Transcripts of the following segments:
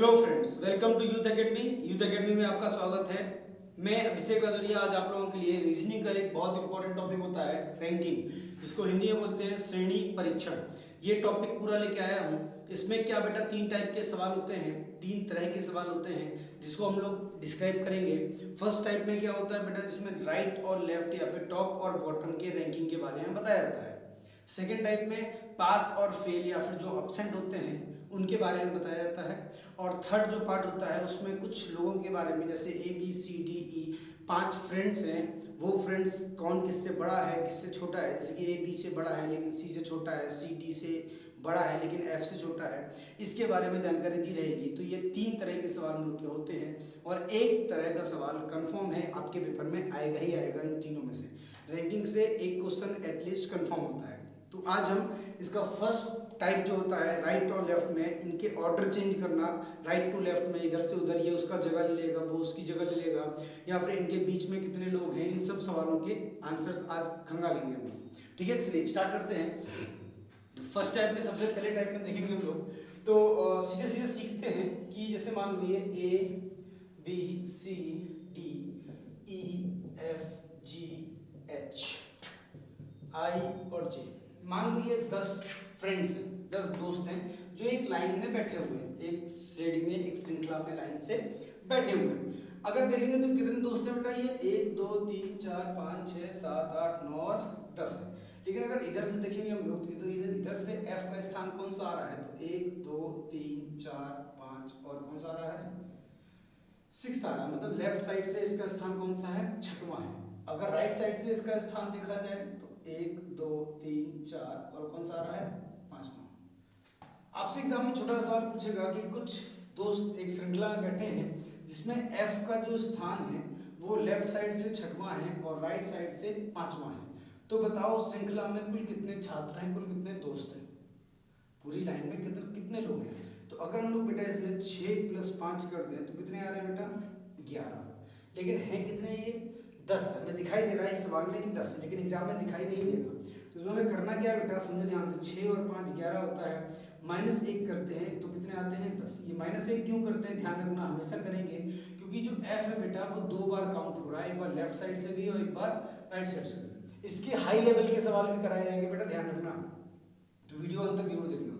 Hello friends, welcome to youth academy. Youth academy में आपका स्वागत है। मैं अभिषेक राजौरिया आज आप लोगों के लिए रीजनिंग का एक बहुत इंपॉर्टेंट टॉपिक होता है रैंकिंग, जिसको हिंदी में बोलते हैं श्रेणी परीक्षण। ये टॉपिक पूरा लेके आया हूँ। इसमें क्या बेटा, तीन टाइप के सवाल होते हैं, तीन तरह के सवाल होते हैं जिसको हम लोग डिस्क्राइब करेंगे। फर्स्ट टाइप में क्या होता है बेटा, जिसमें राइट और लेफ्ट या फिर टॉप और बॉटम के रैंकिंग के बारे में बताया जाता है। सेकेंड टाइप में पास और फेल या फिर जो अपसेंट होते हैं उनके बारे में बताया जाता है। और थर्ड जो पार्ट होता है उसमें कुछ लोगों के बारे में, जैसे ABCDE, 5 फ्रेंड्स हैं, वो फ्रेंड्स कौन किससे बड़ा है किससे छोटा है। जैसे कि A B से बड़ा है लेकिन C से छोटा है, C D से बड़ा है लेकिन F से छोटा है, इसके बारे में जानकारी दी रहेगी। तो ये तीन तरह के सवाल हम लोग के होते हैं और एक तरह का सवाल कंफर्म है आपके पेपर में आएगा ही आएगा। इन तीनों में से रैंकिंग से एक क्वेश्चन एटलीस्ट कंफर्म होता है। तो आज हम इसका फर्स्ट टाइप जो होता है राइट और लेफ्ट में इनके ऑर्डर चेंज करना, राइट टू लेफ्ट में इधर से उधर, ये उसका जगह ले लेगा वो उसकी जगह ले लेगा, या फिर इनके बीच में कितने लोग हैं, इन सब सवालों के आंसर्स आज खंगालेंगे हम लोग। ठीक है, चलिए स्टार्ट करते हैं। फर्स्ट टाइप में, सबसे पहले टाइप में देखेंगे हम लोग। तो सीधे सीधे सीखते हैं कि जैसे मान लो ये ABCDEFGH आई और जे, मान लो ये 10 फ्रेंड्स हैं, 10 दोस्त हैं जो एक लाइन में बैठे हुए हैं, एक श्रेणी में एक श्रृंखला में लाइन से बैठे हुए हैं। अगर देखेंगे तो कितने दोस्त हैं बेटा, ये 1 2 3 4 5 6 7 8 9 और 10 है। लेकिन अगर इधर से देखेंगे हम लोग तो इधर इधर से F का स्थान कौन सा आ रहा है, तो 1 2 3 4 5 और कौन सा आ रहा है, 6 आ रहा है। मतलब लेफ्ट साइड से इसका स्थान कौन सा है, छठवां है। अगर राइट साइड से इसका स्थान देखा जाए तो 1 2 3 4 और कौन सा आ रहा है, पांचवा। आपसे एग्जाम में छोटा सा सवाल पूछेगा कि कुछ दोस्त एक श्रृंखला में बैठे हैं जिसमें F का जो स्थान है वो लेफ्ट साइड से छठवां है और राइट साइड से पांचवा है। तो बताओ श्रृंखला में कुल कितने छात्र हैं, कुल कितने दोस्त हैं, पूरी लाइन में कितने कितने लोग हैं। तो अगर हम लोग बेटा इसमें 6 + 5 कर दें तो कितने आ रहे हैं बेटा, 11। लेकिन है कितने, ये 10 है। हमें दिखाई दे रहा है इस सवाल में कि 10 है, लेकिन एग्जाम में दिखाई नहीं देगा। तो इसमें हमें करना क्या है बेटा, समझो ध्यान से। 6 और 5 11 होता है, -1 करते हैं तो कितने आते हैं, 10। ये -1 क्यों करते हैं, ध्यान रखना, हमेशा करेंगे क्योंकि जो F है बेटा वो 2 बार काउंट हो रहा है, एक बार लेफ्ट साइड से भी और एक बार राइट साइड से भी। इसके हाई लेवल के सवाल भी कराए जाएंगे बेटा, ध्यान रखना, तो वीडियो अंत तक जरूर देखना।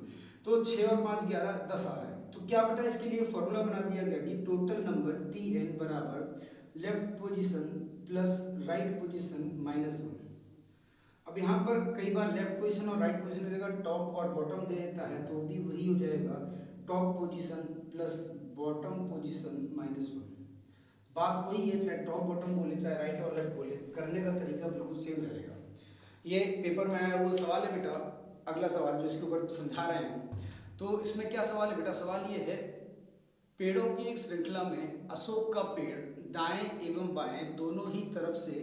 तो 6 और 5 11 10 आ रहा है। तो क्या बेटा, इसके लिए फॉर्मूला बना दिया गया कि टोटल नंबर Tn बराबर left position plus right position -1। अब यहाँ पर कई बार लेफ्ट पोजीशन और राइट पोजीशन की जगह टॉप और बॉटम दे देता है, तो भी वही हो जाएगा, top position plus bottom position -1। बात वही है, चाहे टॉप बॉटम बोले चाहे राइट और लेफ्ट बोले, करने का तरीका बिल्कुल सेम रहेगा। ये पेपर में आया हुआ सवाल है बेटा। अगला सवाल जो इसके ऊपर समझा रहे हैं, तो इसमें क्या सवाल है बेटा, सवाल ये है, पेड़ों की एक श्रृंखला में अशोक का पेड़ दाएं एवं बाएं दोनों ही तरफ से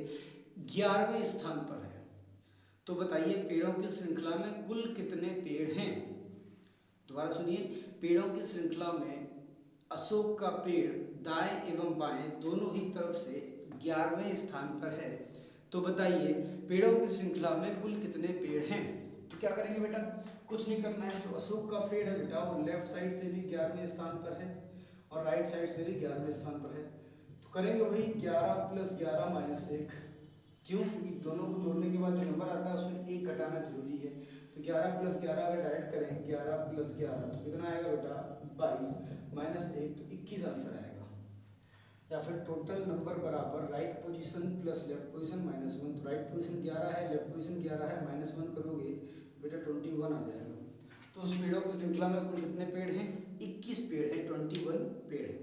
11वें स्थान पर है। तो बताइए पेड़ों की श्रृंखला में कुल कितने पेड़ हैं। दोबारा सुनिए, पेड़ों की श्रृंखला में अशोक का पेड़ दाएं एवं बाएं दोनों ही तरफ से 11वें स्थान पर है। तो बताइए पेड़ों की श्रृंखला में कुल कितने पेड़ हैं। तो क्या करेंगे बेटा, कुछ नहीं करना है, जो अशोक का पेड़ है बेटा वो लेफ्ट साइड से भी 11वें स्थान पर है और राइट साइड से भी 11वें स्थान पर है। तो करेंगे वही 11 + 11 - 1। क्यों, क्योंकि दोनों को जोड़ने के बाद जो नंबर आता है उसमें 1 घटाना जरूरी है। तो 11 + 11 अगर डायरेक्ट करें, 11 + 11 तो कितना आएगा बेटा, 22 -1 तो 21 आंसर आएगा। या फिर टोटल नंबर बराबर right position plus left position -1। तो राइट पोजीशन 11 है, लेफ्ट पोजीशन 11 है, -1 करोगे तो बेटा 21 आ जाएगा। तो उस पेड़ों की श्रृंखला में कुल कितने पेड़ हैं, 21 पेड़ है, 21 पेड़ है।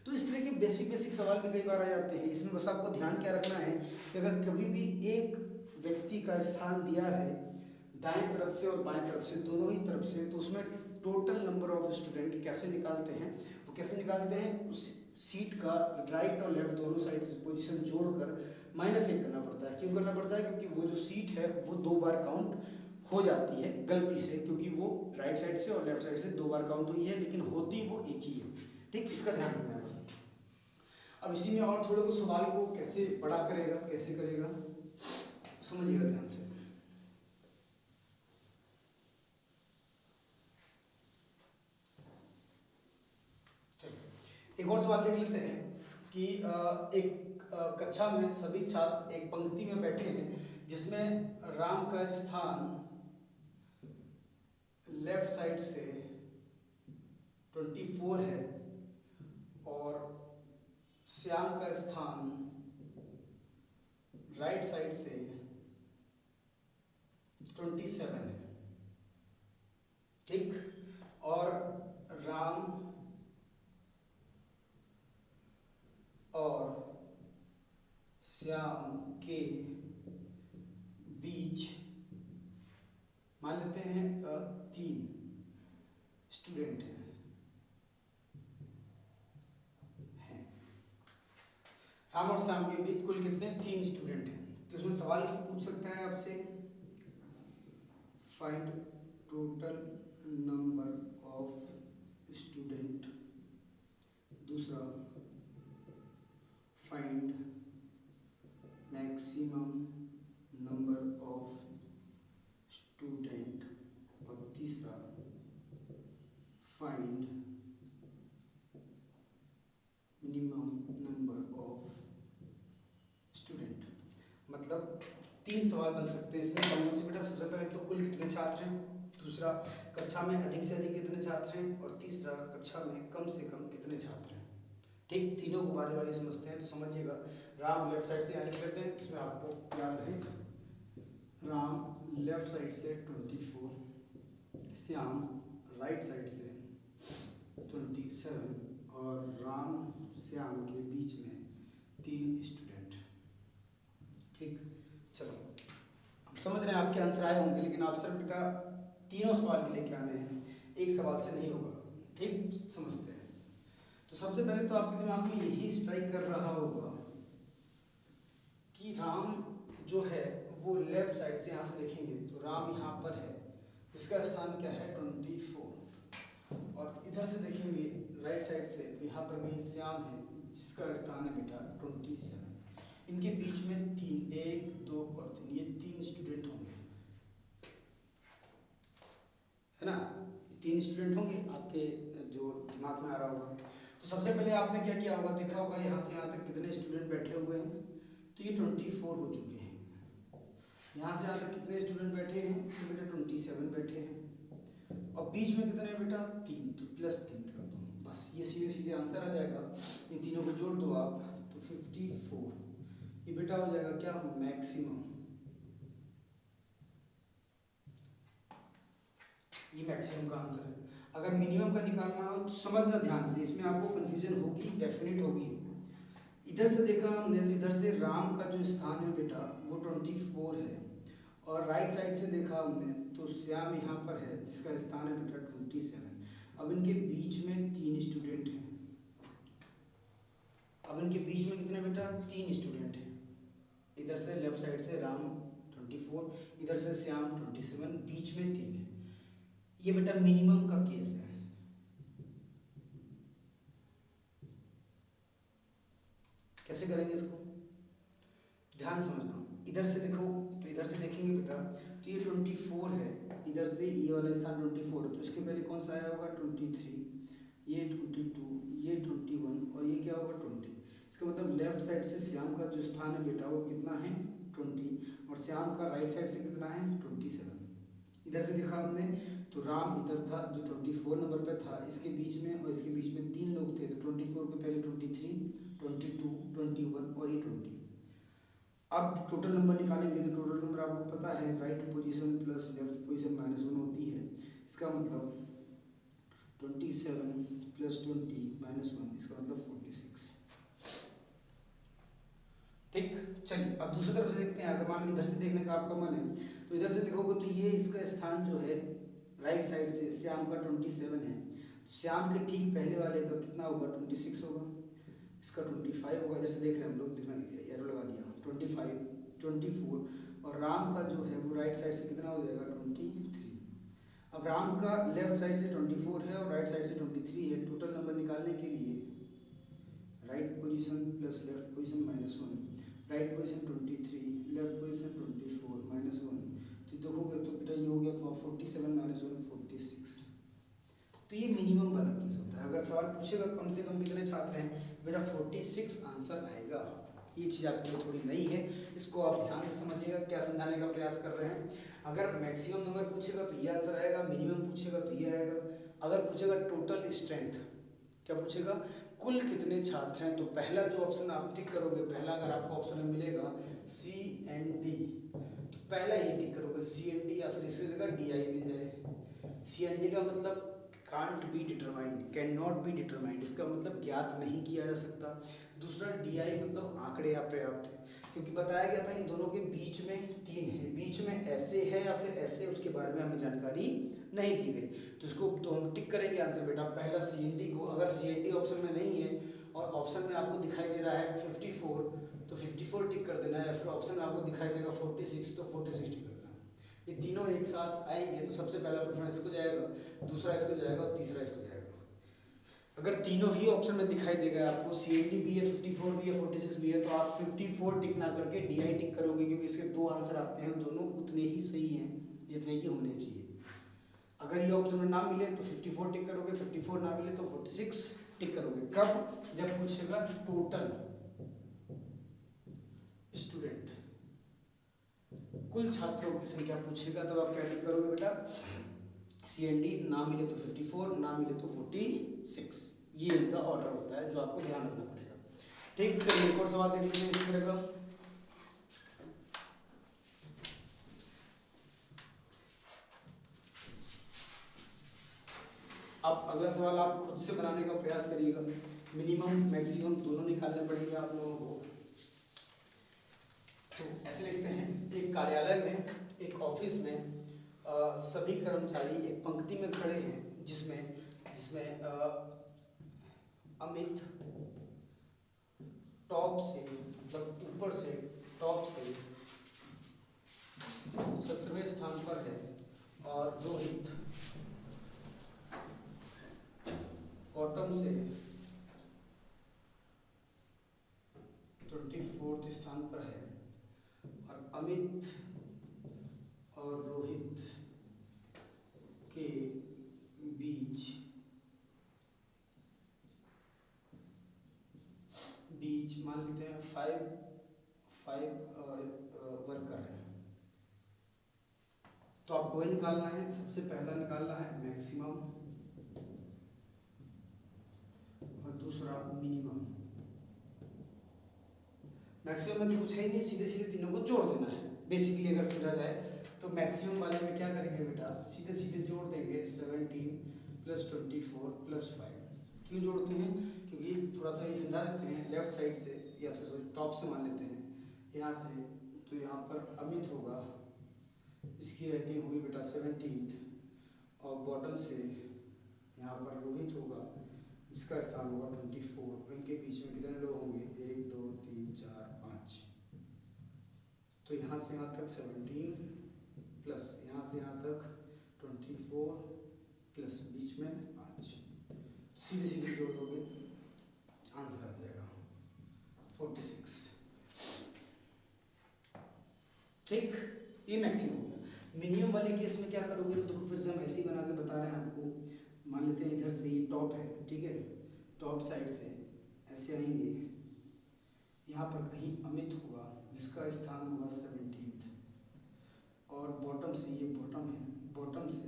तो इस तरह के बेसिक बेसिक सवाल भी कई बार आ जाते हैं। इसमें बस आपको ध्यान क्या रखना है कि अगर कभी भी एक व्यक्ति का स्थान दिया है दाएं तरफ से और बाएं तरफ से, दोनों ही तरफ से, तो उसमें टोटल नंबर ऑफ स्टूडेंट कैसे निकालते हैं, वो कैसे निकालते हैं, उस सीट का राइट और लेफ्ट दोनों साइड से पोजीशन जोड़कर -1 करना पड़ता है। क्यों करना पड़ता है, क्योंकि वो जो सीट है वो 2 बार काउंट हो जाती है गलती से, क्योंकि वो राइट साइड से और लेफ्ट साइड से 2 बार काउंट हुई है, लेकिन होती वो एक ही है। ठीक, इसका ध्यान रखना है बस। अब इसी में और थोड़े को सवाल को कैसे बड़ा करेगा, कैसे करेगा, समझिएगा ध्यान से। चलो एक और सवाल देख लेते हैं कि एक कक्षा में सभी छात्र एक पंक्ति में बैठे हैं जिसमें राम का स्थान लेफ्ट साइड से 24 है और श्याम का स्थान राइट साइड से 27 है, ठीक। और राम और श्याम के बीच मान लेते हैं 3 स्टूडेंट हैं। राम और श्याम के बीच कुल कितने 3 स्टूडेंट हैं। तो इसमें सवाल पूछ सकता है आपसे, find total number of student. दूसरा, find maximum number of student. और तीसरा, find minimum number of student. मतलब 3 सवाल बन सकते हैं इसमें। कौन से बेटा, सबसे पहले तो कुल कितने छात्र हैं, दूसरा कक्षा में अधिक से अधिक कितने छात्र हैं, और तीसरा कक्षा में कम से कम कितने छात्र हैं। ठीक, तीनों को बारी बारी समझते हैं। तो समझिएगा, राम लेफ्ट साइड से यहाँ लिख लेते हैं, इसमें आपको याद रहे राम लेफ्ट साइड से 24, श्याम राइट साइड से 27 और राम श्याम के बीच में 3 स्टूडेंट। ठीक, चलो हम समझ रहे हैं आपके आंसर आए होंगे, लेकिन आप सर बेटा तीनों सवाल के लेके आने हैं, एक सवाल से नहीं होगा। ठीक, समझते हैं। तो सबसे पहले तो आपके दिमाग में यही स्ट्राइक कर रहा होगा कि राम जो है वो लेफ्ट साइड से यहाँ से देखेंगे तो राम यहाँ पर है, इसका स्थान क्या है 24, और इधर से देखेंगे राइट साइड से तो यहाँ पर भी श्याम है जिसका स्थान है बेटा 27। इनके बीच में 3, 1, 2 और 3, ये 3 स्टूडेंट होंगे, है ना। 3 स्टूडेंट होंगे आपके जो दिमाग में आ रहा होगा। तो सबसे पहले आपने क्या किया होगा, देखा होगा यहाँ से यहाँ तक कितने स्टूडेंट बैठे हुए हैं, तो ये 24 हो चुके हैं। यहाँ से यहाँ तक कितने स्टूडेंट बैठे हैं, तो बेटा 27 बैठे हैं, और बीच में कितने हैं बेटा 3, तो +3 कर दो, बस ये सीधे सीधे आंसर आ जाएगा। इन तीनों को जोड़ दो आप तो 54, ये बेटा हो जाएगा क्या, मैक्सिमम। ये मैक्सिमम का आंसर है। अगर मिनिमम का निकालना हो तो समझना ध्यान से, इसमें आपको कंफ्यूजन होगी, डेफिनेट होगी। इधर से देखा हमने तो इधर से राम का जो स्थान है बेटा वो 24 है, और राइट साइड से देखा हमने तो श्याम यहाँ पर है जिसका स्थान है बेटा 27। अब इनके बीच में 3 स्टूडेंट हैं। अब इनके बीच में कितने बेटा 3 स्टूडेंट हैं। इधर से लेफ्ट साइड से राम 24, इधर से श्याम 27, बीच में 3 है। ये बेटा मिनिमम का केस है। कैसे करेंगे इसको, ध्यान समझना। इधर से देखो तो इधर से देखेंगे बेटा तो ये 24 है, इधर से ये वाला स्थान 24 है, तो इसके पहले कौन सा आया होगा 23, ये 22, ये 21 और ये क्या होगा 20। इसका मतलब लेफ्ट साइड से श्याम का जो स्थान है बेटा वो कितना है 20, और श्याम का राइट साइड से कितना है 27। इधर से देखा हमने तो राम इधर था जो 24 नंबर पे था, इसके बीच में और इसके बीच में 3 लोग थे, तो 24 के पहले 23, 22, 21 और ये 20। अब टोटल नंबर निकालेंगे तो टोटल नंबर आपको पता है right position plus left position -1 होती है। इसका मतलब 27 + 20 -1, इसका मतलब 46। ठीक, चलिए अब दूसरी तरफ से देखते हैं। अगर मान लो इधर से देखने का आपका मन है तो इधर से देखोगे तो ये इसका स्थान जो है राइट साइड से श्याम का 27 है, तो श्याम के ठीक पहले वाले का कितना होगा 26 होगा, इसका 25 होगा। इधर से देख रहे हैं हम लोग, देखना एरो लगा दिया 25, 24, और राम का जो है वो राइट साइड से कितना हो जाएगा 23। अब राम का लेफ्ट साइड से 24 है और राइट साइड से 23 है। टोटल नंबर निकालने के लिए right position plus left position -1, right position 23, left position 24 -1, तो देखोगे तो बेटा ये हो गया तो 47 - 1 46। तो ये मिनिमम वाला केस होता है। अगर सवाल पूछेगा कम से कम कितने छात्र हैं, बेटा 46 आंसर आएगा। ये चीज़ आपके लिए थोड़ी नई है, इसको आप ध्यान से समझिएगा, क्या समझाने का प्रयास कर रहे हैं। अगर मैक्सिमम नंबर पूछेगा तो ये आंसर आएगा, मिनिमम पूछेगा तो ये आएगा। अगर पूछेगा टोटल स्ट्रेंथ, क्या पूछेगा, कुल कितने छात्र हैं, तो पहला जो ऑप्शन आप टिक करोगे, पहला अगर आपको ऑप्शन में मिलेगा CND, तो पहला ये टिक करोगे CND, या फिर इसकी जगह DI मिल जाए। CND का मतलब can't be determined, can not be determined, इसका मतलब ज्ञात नहीं किया जा सकता। दूसरा DI मतलब आंकड़े अपर्याप्त है, क्योंकि बताया गया था इन दोनों के बीच में 3 है, बीच में ऐसे है या फिर ऐसे, उसके बारे में हमें जानकारी नहीं दी गई, तो इसको तो हम टिक करेंगे आंसर बेटा पहला CND को। अगर CND ऑप्शन में नहीं है और ऑप्शन में आपको दिखाई दे रहा है 54, तो 54 टिक कर देना है, या फिर ऑप्शन में आपको दिखाई देगा 46, तो 46 टिक कर देना। ये तीनों एक साथ आएंगे तो सबसे पहला प्रेफरेंस इसको जाएगा, दूसरा इसको जाएगा और तीसरा इसको जाएगा। अगर तीनों ही ऑप्शन में दिखाई देगा आपको, CND भी है, 54 भी है, 46 भी है, तो आप 54 टिक ना करके DI टिक करोगे, क्योंकि इसके दो आंसर आते हैं, दोनों उतने ही सही हैं जितने की होने चाहिए। अगर ये ऑप्शन में ना मिले तो 54 टिक करोगे, 54 ना मिले तो 46 टिक करोगे। कब, जब पूछेगा टोटल स्टूडेंट, कुल छात्रों की संख्या पूछेगा, तो आप क्या टिक करोगे बेटा, CND, ना मिले तो 54, ना मिले तो 46। ये इनका ऑर्डर होता है जो आपको ध्यान रखना पड़ेगा। ठीक, चलिए एक और सवाल देख लेते हैं इसी तरह का। अब अगला सवाल आप खुद से बनाने का प्रयास करिएगा, मिनिमम मैक्सिमम दोनों निकालने पड़ेंगे आप लोगों को। तो ऐसे लिखते हैं, एक कार्यालय में, एक ऑफिस में सभी कर्मचारी एक पंक्ति में खड़े हैं, जिसमें जिसमें अमित टॉप से, मतलब ऊपर से, टॉप से 17वें स्थान पर है, और रोहित बॉटम से 24th स्थान पर है, और अमित और रोहित के बीच मान लेते हैं 5 वर्कर हैं। तो आपको वही निकालना है, सबसे पहला निकालना है मैक्सिमम और दूसरा मिनिमम। मैक्सिमम में तो कुछ है ही नहीं, सीधे सीधे तीनों को जोड़ देना है। बेसिकली अगर समझा जाए तो मैक्सिमम वाले में क्या करेंगे बेटा, सीधे सीधे जोड़ देंगे 17 + 24 + 5। क्यों जोड़ते हैं, क्योंकि थोड़ा सा ये समझा देते हैं, लेफ्ट साइड से या फिर टॉप से मान लेते हैं यहाँ से, तो यहाँ पर अमित होगा, इसकी रैंकिंग होगी बेटा 17th, और बॉटम से यहाँ पर रोहित होगा, इसका स्थान होगा 24। इनके बीच में कितने लोग होंगे, 1 2 3 4 5, तो यहाँ से यहाँ तक 17 प्लस यहाँ से यहाँ तक 24 प्लस बीच में 5, सीधे सीधे जोड़ दोगे आंसर आ जाएगा 46। ठीक, ये मैक्सिमम हो गया। मिनिमम वाले केस में क्या करोगे, तो देखो फिर से हम ऐसे ही बना के बता रहे हैं आपको। मान लेते हैं इधर से ये टॉप है, ठीक है, टॉप साइड से ऐसे आएंगे, यहाँ पर कहीं अमित होगा जिसका स्थान होगा 17th, और बॉटम से, ये बॉटम है, बॉटम से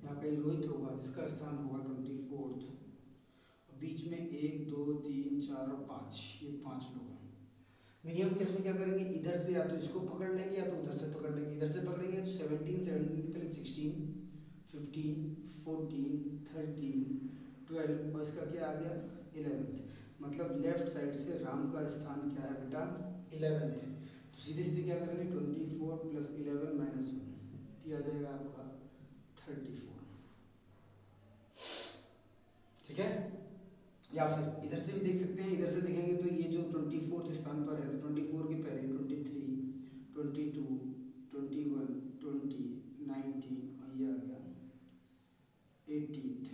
यहाँ कहीं रोहित होगा जिसका स्थान होगा 24th, बीच में 1 2 3 4 और 5, ये 5 लोग हैं। मिनिमम केस में क्या करेंगे, इधर से या तो इसको पकड़ लेंगे या तो उधर से पकड़ लेंगे। इधर से पकड़ेंगे तो 17 पहले 16 15 14 13 12, और इसका क्या आ गया 11th, मतलब लेफ्ट साइड से राम का स्थान क्या है बेटा 11th है। तो सीधे सीधे क्या करेंगे 24 + 11 - 1, ये आ जाएगा आपका 34। ठीक है, या फिर इधर से भी देख सकते हैं, इधर से देखेंगे तो ये जो 24th स्थान पर है, तो 24 के पहले 23 22 21 20 19, और ये आ गया 18th।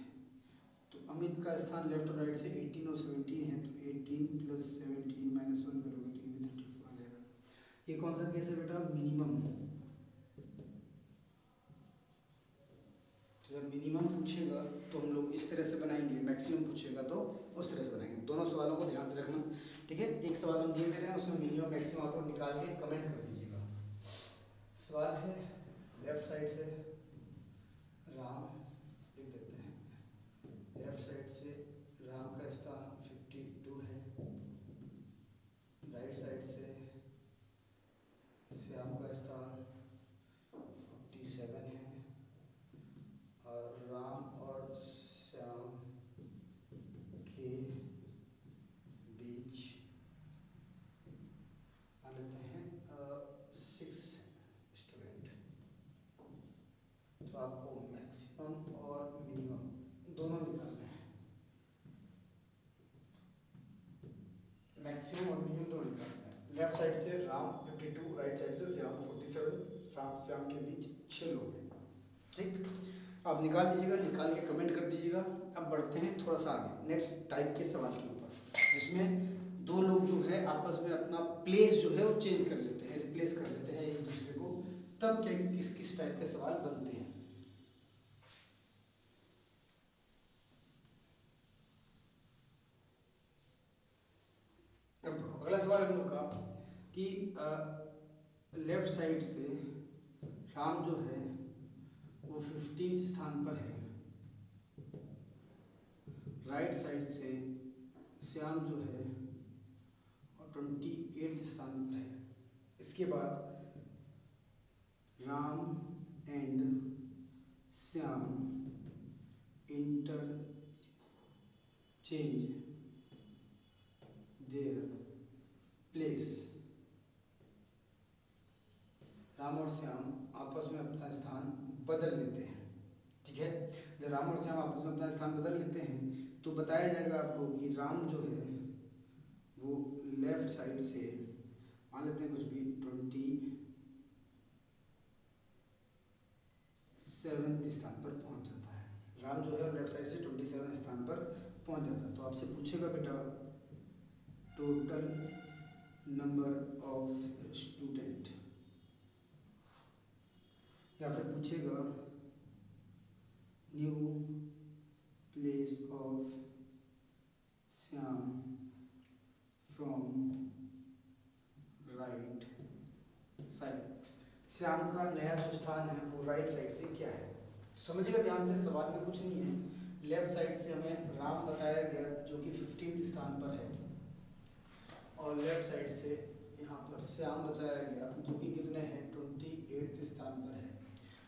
तो अमित का स्थान लेफ्ट और राइट से 18 और 17 है, तो 18 + 17 - 1 करोगे तो ये भी 34 आ जाएगा। ये कौन सा केस है बेटा, मिनिमम। तो जब मिनिमम पूछेगा तो हम लोग इस तरह से बनाएंगे, मैक्सिमम पूछेगा तो उस तरह से बनाएंगे। दोनों सवालों को ध्यान से रखना, ठीक है। एक सवाल हम दिए दे रहे हैं, उसमें मिनिमम मैक्सिमम आप लोग निकाल के कमेंट कर दीजिएगा। सवाल है लेफ्ट साइड से राम, लिख देते हैं, लेफ्ट साइड से राम का स्थान 52 है, राइट साइड से श्याम का स्थान 47 है, और राम और श्याम के बीच मान लेते हैं 6 स्टूडेंट। तो आपको मैक्सिमम और मिनिमम दोनों निकालना है, मैक्सिमम और मिनिमम दोनों निकालना है। लेफ्ट साइड से राम 52, राइट साइड से श्याम 47, राम श्याम के बीच 6 लोग हैं, ठीक। आप निकाल लीजिएगा, निकाल के कमेंट कर दीजिएगा। अब बढ़ते हैं थोड़ा सा आगे नेक्स्ट टाइप के सवाल के ऊपर, जिसमें दो लोग जो है आपस में अपना प्लेस जो है वो चेंज कर लेते हैं, रिप्लेस कर लेते हैं एक दूसरे को, तब क्या किस किस टाइप के सवाल बनते हैं। अब अगला सवाल हम लोग का कि लेफ्ट साइड से राम जो है वो 15 स्थान पर है, राइट साइड से श्याम जो है और 28 स्थान पर है। इसके बाद Ram and Shyam interchange their place. Ram और श्याम आपस में अपना स्थान बदल लेते हैं, ठीक है। जब राम और श्याम आपस में अपना स्थान बदल लेते हैं तो बताया जाएगा आपको कि राम जो है वो लेफ्ट साइड से मान लेते हैं कुछ भी 27 स्थान पर पहुंच जाता है। राम जो है लेफ्ट साइड से 27 स्थान पर पहुंच जाता है। तो आपसे पूछेगा बेटा टोटल नंबर ऑफ स्टूडेंट, या फिर पूछेगा new place of Shyam from right side. Shyam का नया जो स्थान है वो राइट साइड से क्या है, समझिएगा ध्यान से। सवाल में कुछ नहीं है, लेफ्ट साइड से हमें राम बताया गया जो कि 15 स्थान पर है, और लेफ्ट साइड से यहाँ पर श्याम बताया गया जो कि कितने हैं 28 स्थान पर है।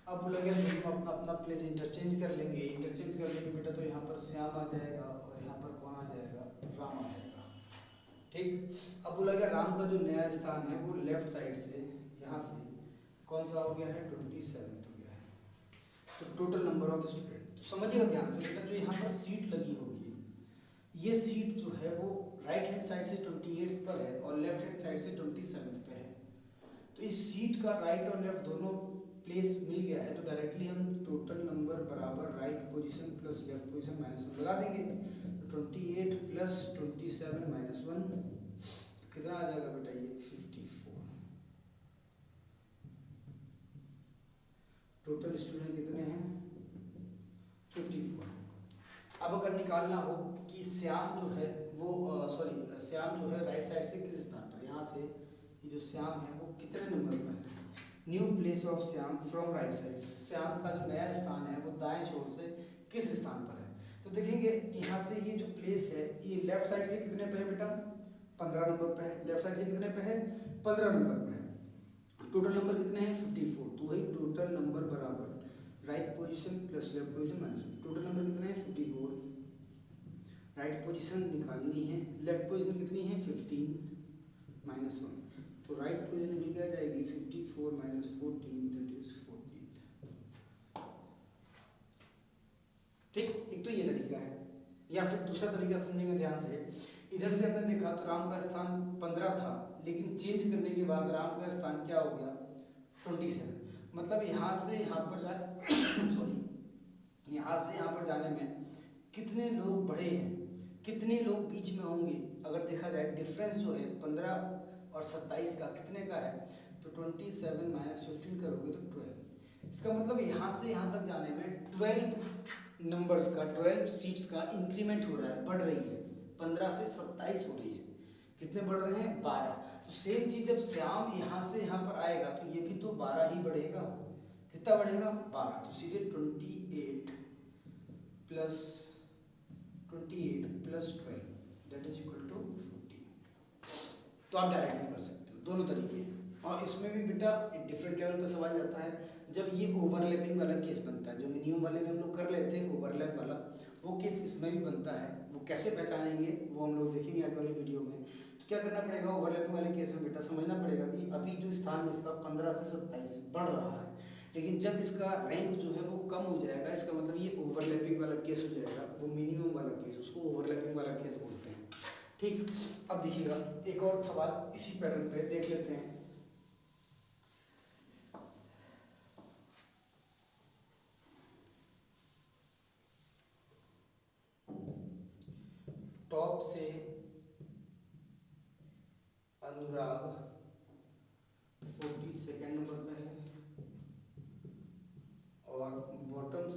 अब बोलेंगे दोनों अपना अपना प्लेस इंटरचेंज कर लेंगे, इंटरचेंज कर लेंगे बेटा, तो यहाँ पर श्याम आ जाएगा और यहाँ पर कौन आ जाएगा, राम आ जाएगा, ठीक। अब बोला गया राम का जो नया स्थान है वो लेफ्ट साइड से यहाँ से कौन सा हो गया है 27 हो गया है। तो टोटल नंबर ऑफ स्टूडेंट, तो समझिएगा ध्यान से बेटा, जो यहाँ पर सीट लगी होगी, ये सीट जो है वो राइट हैंड साइड से 28 पर है और लेफ्ट हैंड साइड से 27 पे है। तो इस सीट का राइट और लेफ्ट दोनों प्लेस मिल गया है, तो डायरेक्टली हम टोटल नंबर बराबर right position plus left position minus 1 लगा देंगे। तो 28 प्लस 27 माइनस 1 कितना आ जाएगा बेटा, ये 54। टोटल स्टूडेंट कितने हैं 54। अब अगर निकालना हो कि श्याम जो है वो श्याम जो है राइट साइड से किस स्थान पर, यहाँ से ये जो श्याम है वो कितने नंबर पर है, new place of Shyam from right side, Shyam का जो नया स्थान है वो दाएं छोर से किस स्थान पर है। तो देखेंगे यहाँ से ये जो प्लेस है ये लेफ्ट साइड से कितने पे है बेटा 15 नंबर पे है, लेफ्ट साइड से कितने पे है 15 नंबर पे है। टोटल नंबर कितने हैं 54, तो वही टोटल नंबर बराबर right position plus left position minus 1। Total number कितने हैं 54, राइट पोजीशन निकालनी है, लेफ्ट पोजीशन कितनी है 15 माइनस 1, तो राइट पोजीशन निकल के आ जाएगी 54 माइनस 14 दैट इज 14, ठीक। एक तो ये तरीका है, या फिर दूसरा तरीका समझेंगे ध्यान से। इधर से हमने देखा तो राम का स्थान 15 था, लेकिन चेंज करने के बाद राम का स्थान क्या हो गया 27, मतलब यहाँ से यहाँ पर जा सॉरी यहाँ से यहाँ पर जाने में कितने लोग बढ़े हैं, कितने लोग बीच में होंगे। अगर देखा जाए डिफरेंस जो है 15 और 27 का कितने का है, तो 27 माइनस 15 करोगे तो 12, इसका मतलब यहाँ से यहाँ तक जाने में 12 नंबर्स का 12 सीट्स का इंक्रीमेंट हो रहा है, बढ़ रही है, 15 से 27 हो रही है। कितने बढ़ रहे हैं? 12। तो सेम चीज जब श्याम यहाँ से यहाँ पर आएगा तो ये भी तो 12 ही बढ़ेगा। कितना बढ़ेगा? 12। तो सीधे 28 plus 12 that is equal to 40। तो आप डायरेक्ट भी कर सकते हो, दोनों तरीके हैं। और इसमें भी बेटा एक डिफरेंट लेवल पर सवाल जाता है जब ये ओवरलैपिंग वाला केस बनता है, जो मिनिमम वाले में हम लोग कर लेते हैं ओवरलैप वाला, वो केस इसमें भी बनता है। वो कैसे पहचानेंगे वो हम लोग देखेंगे आगे वाली वीडियो में। तो क्या करना पड़ेगा, ओवरलैपिंग वाले केस में बेटा समझना पड़ेगा कि अभी जो स्थान है इसका 15 से 27 बढ़ रहा है, लेकिन जब इसका रैंक जो है वो कम हो जाएगा, इसका मतलब ये ओवरलैपिंग वाला केस हो जाएगा, वो मिनिमम वाला केस, उसको ओवरलैपिंग वाला केस बोलते हैं। ठीक, अब देखिएगा एक और सवाल इसी पैटर्न पे देख लेते हैं। टॉप से अनुराग 42nd नंबर पे है और बॉटम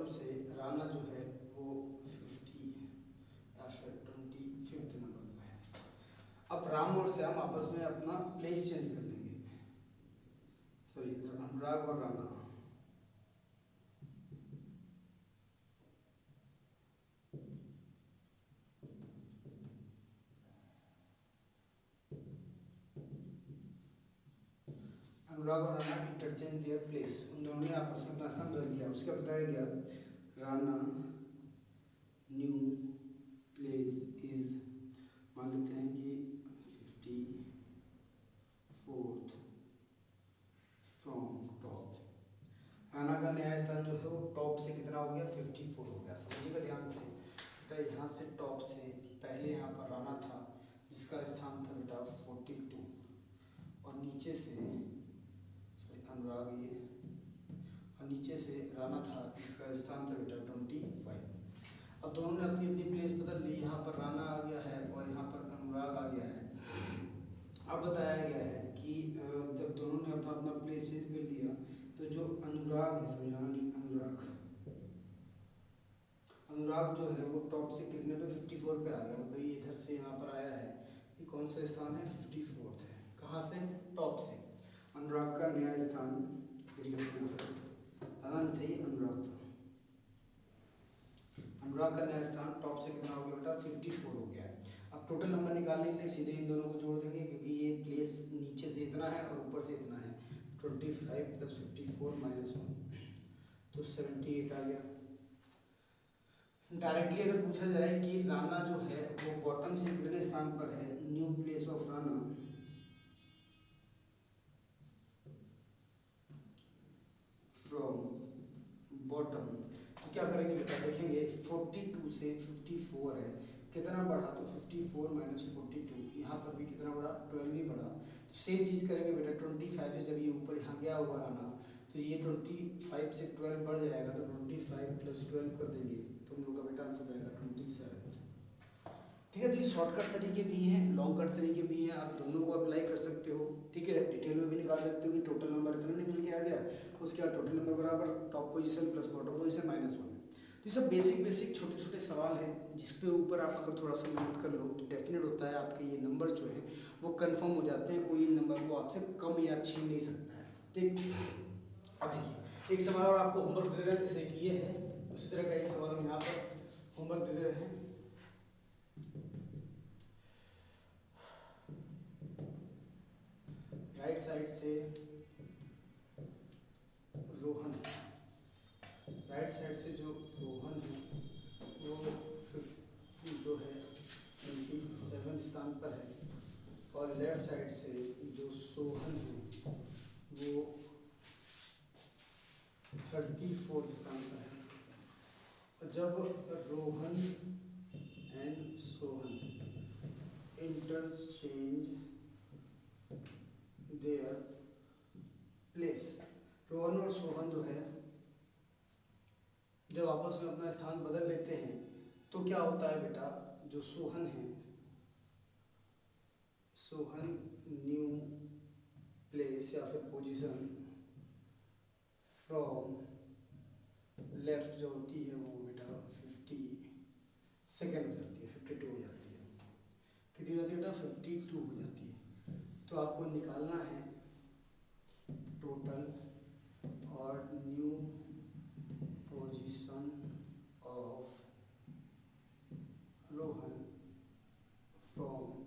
से राणा जो है वो 50 या फिर 25th नंबर पे है। अब राम और श्याम आपस में अपना प्लेस चेंज कर लेंगे, सॉरी अनुराग और राणा। अनुराग और राणा इंटरचेंज देयर प्लेस, उन दोनों ने आपस में अपना स्थान बदल दिया। उसका बताया गया राणा न्यू प्लेस इज, मान लेते हैं कि 54th फ्रॉम टॉप। राणा का नया स्थान जो है वो टॉप से कितना हो गया? 54 हो गया। समझिएगा ध्यान से बेटा, यहाँ से टॉप से पहले यहाँ पर राणा था जिसका स्थान था बेटा 42, और नीचे से सॉरी अनुराग ये, और नीचे से राणा था जिसका स्थान था बेटा 25। अब दोनों ने अपनी अपनी प्लेस बदल ली, यहाँ पर राणा आ गया है और यहाँ पर अनुराग आ गया है। अब बताया गया है कि जब दोनों ने अपना अपना प्लेस चेंज कर लिया तो जो अनुराग है, समझाना नहीं, अनुराग जो है वो टॉप से कितने पे? 54 पे आ गया। मतलब ये इधर से यहाँ पर आया है, ये कौन सा स्थान है? 54th है। कहाँ से? टॉप से। अनुराग का नया स्थान राणा नहीं था, ये अनुराग था। अनुराग का नया स्थान टॉप से कितना हो गया बेटा? 54 हो गया है। अब टोटल नंबर निकालने के लिए सीधे इन दोनों को जोड़ देंगे, क्योंकि ये प्लेस नीचे से इतना है और ऊपर से इतना है। 25 प्लस 54 माइनस 1, तो 78 आ गया। डायरेक्टली अगर पूछा जाए कि राणा जो है वो बॉटम से कितने स्थान पर है, new place of Rana from bottom, तो क्या करेंगे बेटा? देखेंगे 42 से 54 है, कितना बढ़ा? तो 54 माइनस 42, यहाँ पर भी कितना बढ़ा? 12 ही बढ़ा। तो सेम चीज़ करेंगे बेटा, 25 से जब ये ऊपर यहाँ गया हुआ राणा, तो ये 25 से 12 बढ़ जाएगा, तो 25 प्लस 12 कर देंगे, तो हम लोग का बेटा आंसर जाएगा 27। ठीक है, तो ये शॉर्टकट तरीके भी हैं, लॉन्ग कट तरीके भी हैं, आप दोनों को अप्लाई कर सकते हो। ठीक है, डिटेल में भी निकाल सकते हो कि टोटल नंबर इतना निकल के आ गया, उसके बाद टोटल नंबर बराबर top position plus bottom position minus 1। तो ये सब बेसिक छोटे छोटे सवाल हैं, जिसके ऊपर आप अगर थोड़ा सा मेहनत कर लो तो डेफिनेट होता है आपके ये नंबर जो है वो कन्फर्म हो जाते हैं, कोई नंबर को आपसे कम या छीन नहीं सकता है। ठीक, अब देखिए एक सवाल और आपको होमवर्क दे रहे हैं, जैसे कि ये है, उसी तरह का एक सवाल हम यहाँ पर होमवर्क दे रहे हैं। राइट साइड से रोहन, राइट साइड से जो रोहन है वो जो है 27 स्थान पर है, और लेफ्ट साइड से जो सोहन है वो 34 स्थान पर है। और जब Rohan and Sohan interchange their place, Rohan और सोहन जो है जब आपस में अपना स्थान बदल लेते हैं तो क्या होता है बेटा? जो सोहन है सोहन न्यू प्लेस या फिर पोजीशन फ्रॉम लेफ्ट जो होती है वो बेटा 52 हो जाती है, 52 हो जाती है। कितनी हो जाती है बेटा? 52 हो जाती है। तो आपको निकालना है टोटल और new position of Rohan from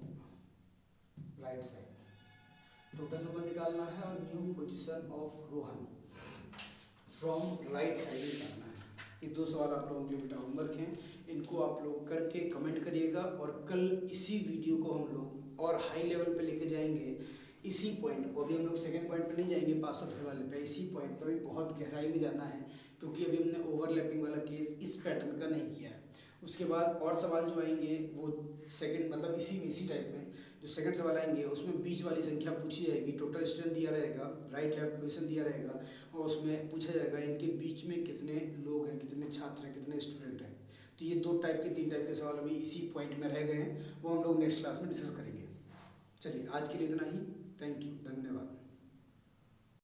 right side. Total number निकालना है और new position of Rohan from right side निकालना है। ये दो सवाल आप लोगों के लिए बेटा होमवर्क हैं, इनको आप लोग करके कमेंट करिएगा। और कल इसी वीडियो को हम लोग और हाई लेवल पे लेके जाएंगे। इसी पॉइंट को अभी हम लोग सेकंड पॉइंट पे नहीं जाएंगे पास और फेल वाले पे, इसी पॉइंट पर भी बहुत गहराई में जाना है, क्योंकि अभी हमने ओवरलैपिंग वाला केस इस पैटर्न का नहीं किया है। उसके बाद और सवाल जो आएंगे वो सेकंड मतलब इसी टाइप में जो सेकंड सवाल आएंगे उसमें बीच वाली संख्या पूछी जाएगी, टोटल स्ट्रेंथ दिया रहेगा, राइट लेफ्ट पोजीशन दिया रहेगा, और उसमें पूछा जाएगा इनके बीच में कितने लोग हैं, कितने छात्र हैं, कितने स्टूडेंट हैं। तो ये दो टाइप के 3 टाइप के सवाल अभी इसी पॉइंट में रह गए हैं, वो हम लोग नेक्स्ट क्लास में डिस्कस करेंगे। चलिए आज के लिए इतना ही। थैंक यू, धन्यवाद।